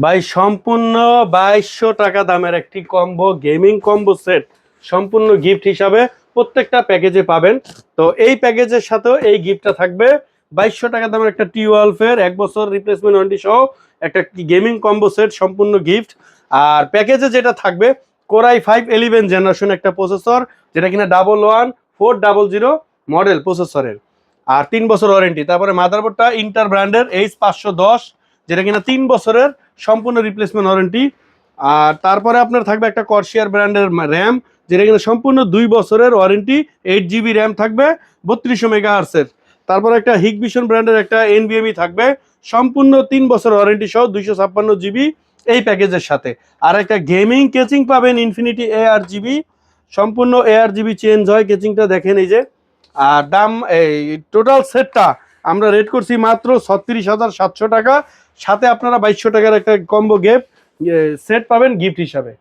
ভাই সম্পূর্ণ 2200 টাকা দামের একটি কম্বো, গেমিং কম্বো সেট সম্পূর্ণ গিফট হিসাবে প্রত্যেকটা প্যাকেজে পাবেন। তো এই প্যাকেজের সাথেও এই গিফটটা থাকবে। 2200 টাকা দামের একটা টি12 1 বছর রিপ্লেসমেন্ট ওয়ারেন্টি সহ একটা গেমিং কম্বো সেট সম্পূর্ণ গিফট। আর প্যাকেজে যেটা থাকবে কোরাই 5 11 জেনারেশন একটা প্রসেসর, যেটা কিনা 11400 মডেল প্রসেসরের, আর 3 বছর ওয়ারেন্টি। তারপরে মাদারবোর্ডটা ইন্টার ব্র্যান্ডের H510, যেটা কিনা 3 বছরের সম্পূর্ণ রিপ্লেসমেন্ট ওয়ারেন্টি। আর তারপরে আপনার থাকবে একটা কর্সিয়ার ব্র্যান্ডের র্যাম, যেটা কিনা সম্পূর্ণ 2 বছরের ওয়ারেন্টি, 8 GB র্যাম থাকবে 3200 মেগাহার্সের। তারপরে একটা হিগভিশন ব্র্যান্ডের একটা NVMe থাকবে সম্পূর্ণ 3 বছর ওয়ারেন্টি সহ 256 GB এই প্যাকেজের সাথে। আর একটা গেমিং কেচিং পাবেন ইনফিনিটি ARGB, সম্পূর্ণ ARGB চেঞ্জ হয় কেচিংটা, দেখেন এই যে। আর দাম এই টোটাল সেটটা আমরা রেট করছি মাত্র 36,700 টাকা, সাথে আপনারা 2200 টাকার একটা কম্বো গিফট সেট পাবেন গিফট হিসাবে।